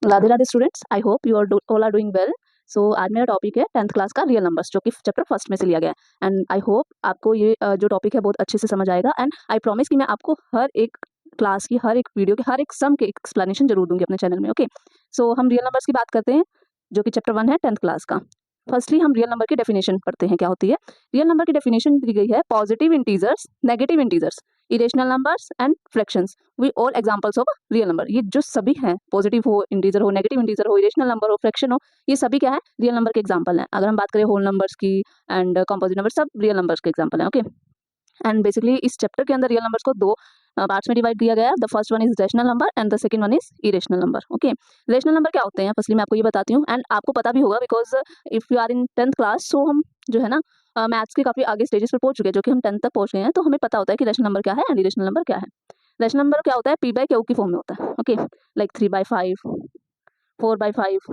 Radhe Radhe students, I hope you all are doing well. So आज मेरा topic है 10th class का रियल नंबर्स, जो कि चैप्टर फर्स्ट में से लिया गया है। एंड आई होप आपको ये जो टॉपिक है बहुत अच्छे से समझ आएगा। एंड आई प्रॉमिस कि मैं आपको हर एक क्लास की, हर एक वीडियो के, हर एक सम के एक्सप्लेनेशन जरूर दूंगी अपने चैनल में। ओके, सो हम रियल नंबर्स की बात करते हैं, जो कि चैप्टर 1 है 10th क्लास का। फर्स्टली हम रियल नंबर की डेफिनेशन पढ़ते हैं, क्या होती है। रियल नंबर की डेफिनेशन दी गई है, positive integers, negative integers, irrational numbers and fractions we all examples of real number. ये जो सभी हैं, पॉजिटिव हो, इंटीजर हो, नेगेटिव इंटीजर हो, इरेशनल नंबर हो, फ्रैक्शन हो, ये सभी क्या है, रियल नंबर के एग्जांपल हैं। अगर हम बात करें होल नंबर्स की एंड कंपोजिट नंबर, सब रियल नंबर्स के एग्जांपल हैं। ओके, एंड बेसिकली इस चैप्टर के अंदर रियल नंबर्स को दो पार्ट्स में डिवाइड किया गया है। The first one is rational number and the second one is irrational number. Okay, rational number क्या होते हैं, फर्स्टली मैं आपको ये बताती हूँ। एंड आपको पता भी होगा, because if you are in 10th class, so हम जो है ना मैथ्स के काफी आगे स्टेजेस पर पहुंच चुके हैं, जो कि हम 10th तक पहुंच गए हैं, तो हमें पता होता है कि रैशनल नंबर क्या है एंड इरेशनल नंबर क्या है। रैशनल नंबर क्या होता है, पी बाई क्यू की फॉर्म में होता है। Okay, like 3/5, 4/5,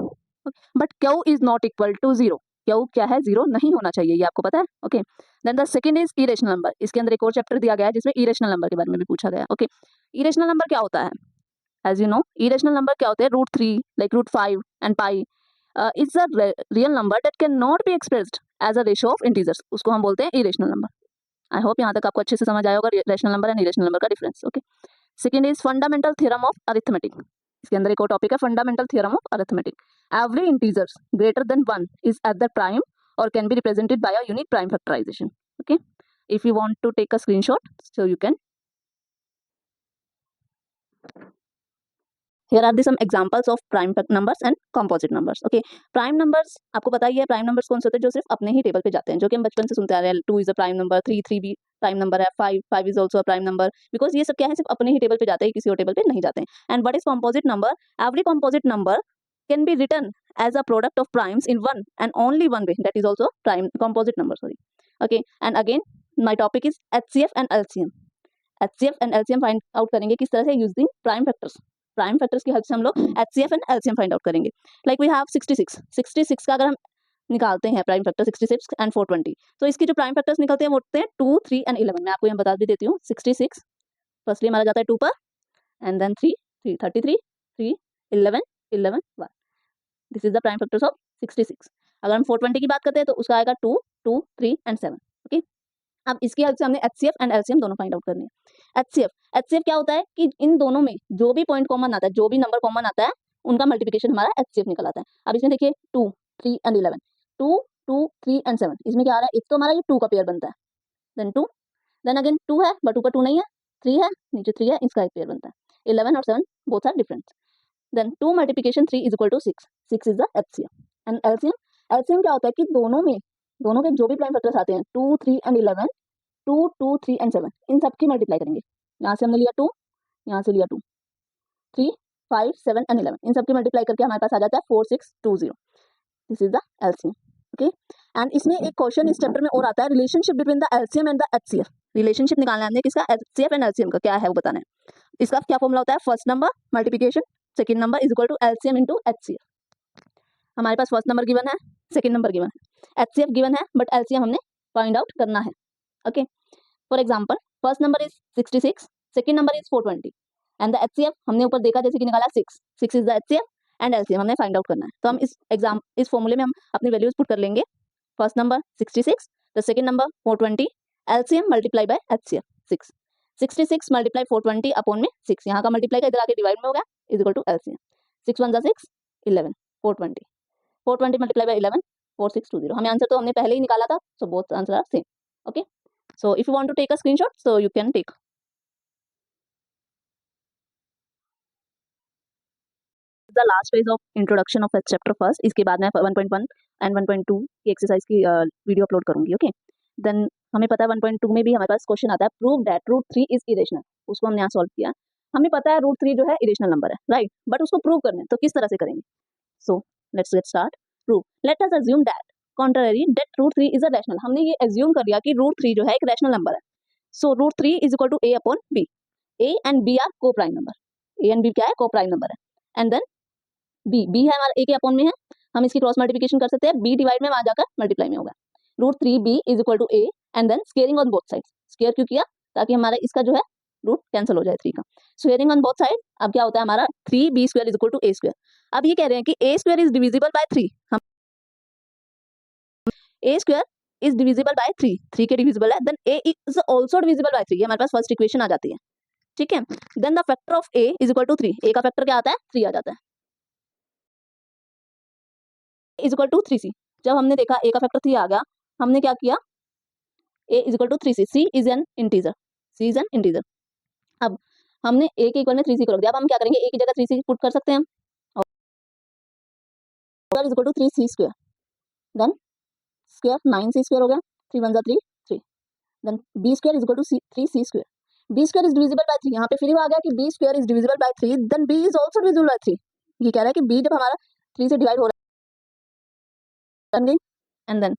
but Q is not equal to zero. Q क्या है, जीरो नहीं होना चाहिए, ये आपको पता है। Okay, then the second is irrational number. इसके अंदर एक और चैप्टर दिया गया है जिसमें इरेशनल नंबर के बारे में भी पूछा गया है। ओके, इरेशनल नंबर क्या होता है, as you know, irrational number क्या होते हैं, √3, like √5 and pi is a real number that can not be expressed as a ratio of integers, उसको हम बोलते हैं इरेशनल नंबर। आई होप यहाँ तक आपको अच्छे से समझ आया होगा rational number and irrational number का difference. Okay, second is fundamental theorem of arithmetic. इसके अंदर एक और टॉपिक है, fundamental theorem of arithmetic. Every integers greater than 1 is at the prime और can be represented by a unique prime factorization. Okay, if you want to take a screenshot, so you can. Here are the some examples of prime numbers and composite numbers. Okay, prime numbers आपको पता ही है, prime numbers कौन से होते हैं, जो सिर्फ अपने ही टेबल पे जाते हैं, जो कि हम बचपन से सुनते आ रहे हैं। 2 is a prime number, 3 भी प्राइम नंबर है, 5 is also a prime number, because ये सब क्या है, सिर्फ अपने ही टेबल पे जाते हैं, किसी और टेबल पे नहीं जाते हैं। And what is composite number, every composite number can be written as a product of primes in one and only one way, that is also prime composite number, sorry. Okay, and again my topic is HCF and LCM। HCF and LCM find out करेंगे किस तरह से, using prime factors. Prime factors की help से हम लोग HCF and LCM find out करेंगे। Like we have 66 का अगर हम निकालते हैं प्राइम फैक्टर 66 एंड 420, तो इसकी जो प्राइम फैक्टर्स निकलते हैं वो होते हैं 2, 3 एंड 11। मैं आपको यहाँ बता भी देती हूँ। 66 फर्स्टली हमारा जाता है 2 पर, and then 3, 33, 3, 11, 11, 1। This is the prime factors of 66। अगर हम 420 की बात करते हैं तो उसका आएगा 2, 2, 3 एंड 7। ओके, अब इसकी हेल्प से हमने HCF एंड LCM दोनों फाइंड आउट करने हैं। HCF क्या होता है कि इन दोनों में जो भी पॉइंट कॉमन आता है, जो भी नंबर कॉमन आता है, उनका मल्टीप्लिकेशन हमारा HCF निकल आता है। अब इसमें देखिए 2, 3 एंड 11, 2, 2, 3 एंड 7, इसमें क्या आ रहा है, एक तो हमारा ये 2 का पेयर बनता है, देन 2, देन अगेन 2 है बट ऊपर 2 नहीं है, 3 है नीचे 3 है, इसका एक पेयर बनता है। 11 और 7 both are different, then 2 multiplication 3 is equal to 6, 6 is the HCF। And LCM क्या होता है कि दोनों के जो भी प्राइम फैक्टर्स आते हैं, 2, 3 एंड 11, 2, 2, 3 एंड 7, इन सब की मल्टीप्लाई करेंगे। यहाँ से हमने लिया 2, यहाँ से लिया 2, 3, 5, 7 एंड 11, इन सब की मल्टीप्लाई करके हमारे पास आ जाता है 4620। This is the LCM। Okay, and इसमें एक क्वेश्चन इस चैप्टर में और आता है, relationship between the LCM and the HCF। Relationship निकालना है हमने किसका, HCF एंड LCM का, क्या है वो बताना है। इसका क्या फॉर्मूला होता है, first number multiplication second number is equal to LCM into HCF। हमारे पास फर्स्ट नंबर गिवन है, सेकंड नंबर गिवन है, HCF गिवन है, बट LCM हमने फाइंड आउट करना है। Okay, for example first number is 66, second number is 420, and the HCF हमने ऊपर देखा जैसे कि निकाला 6 is the HCF and LCM हमने फाइंड आउट करना है। तो हम इस फॉर्मूले में हम अपनी वैल्यूज पुट कर लेंगे। First number 66, the second number 420, LCM multiply by HCF 6, 66 multiply 420 upon में 6, यहाँ का मल्टीप्लाई का इधर आके डिवाइड में हो गया, is equal to LCM। 6 1 6, 11, 420, 420 multiply by 11, 4620। हमें आंसर तो हमने पहले ही निकाला था, so both answer are same. Okay, so if you want to take a screenshot, so you can take. The last phase of introduction of chapter first, इसके बाद मैं 1.1 एंड 1.2 की एक्सरसाइज की वीडियो अपलोड करूंगी। ओके, देन हमें पता है 1.2 में भी हमारे पास क्वेश्चन आता है, प्रूव दैट √3 इज इरेशनल। उसको हमने यहाँ सॉल्व किया। हमें पता है √3 जो है इरेशनल नंबर है, राइट, बट उसको प्रूव करना है, तो किस तरह से करेंगे। So let's get start. Prove, let us assume that contrary that √3 is a rational. हमने ये अज्यूम कर लिया कि √3 जो है एक रैशनल नंबर है। So √3 is equal to A upon B। A and B are coprime number, A and B क्या है, को प्राइम नंबर है। एंड देन B है हमारा A के अपॉन में है, हम इसकी क्रॉस मल्टीप्लिकेशन कर सकते हैं, B डिवाइड में वहां जाकर मल्टीप्लाई में होगा। √3B is equal to A and then squaring on both sides. Square क्यों किया, ताकि हमारा इसका जो है रूट कैंसिल हो जाए 3 का। स्क्वेयरिंग ऑन बोथ साइड, अब क्या होता है हमारा 3B² is equal to A²। अब ये कह रहे हैं कि a square is divisible by 3, हम a square is divisible by 3, 3 के डिविजिबल है, then a is also divisible by 3, ये हमारे पास फर्स्ट इक्वेशन आ जाती है, ठीक है। Then the factor of a is equal to 3, a का फैक्टर क्या आता है 3 आ जाता है, इज इक्वल टू 3c। जब हमने देखा a का फैक्टर 3 आ गया, हमने क्या किया, a is equal to 3c, c is an integer, c is an integer. अब हमने a के इक्वल में 3c को रख दिया, अब हम क्या करेंगे, a की जगह 3c पुट कर सकते हैं, और is equal to 3c square, then square 9c square हो गया, 3 1 3 3, then b square is equal to 3c square, b square is divisible by 3, यहाँ पे फिर आ गया कि b square is divisible by 3, then b is also divisible by 3, ये कह रहा है कि b जब हमारा 3 से डिवाइड हो रहा है, and then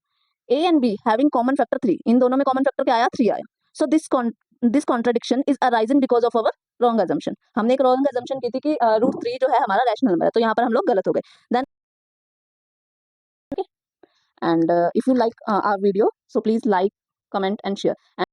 a and b having common factor 3, इन दोनों में कॉमन फैक्टर क्या आया 3 आया, so this contradiction is arising because of our wrong assumption, हमने एक रॉन्ग अजम्पशन की थी कि रूट 3 जो है हमारा रैशनल नंबर है, तो यहाँ पर हम लोग गलत हो गए। Then and if you like our video, so please like, comment and share.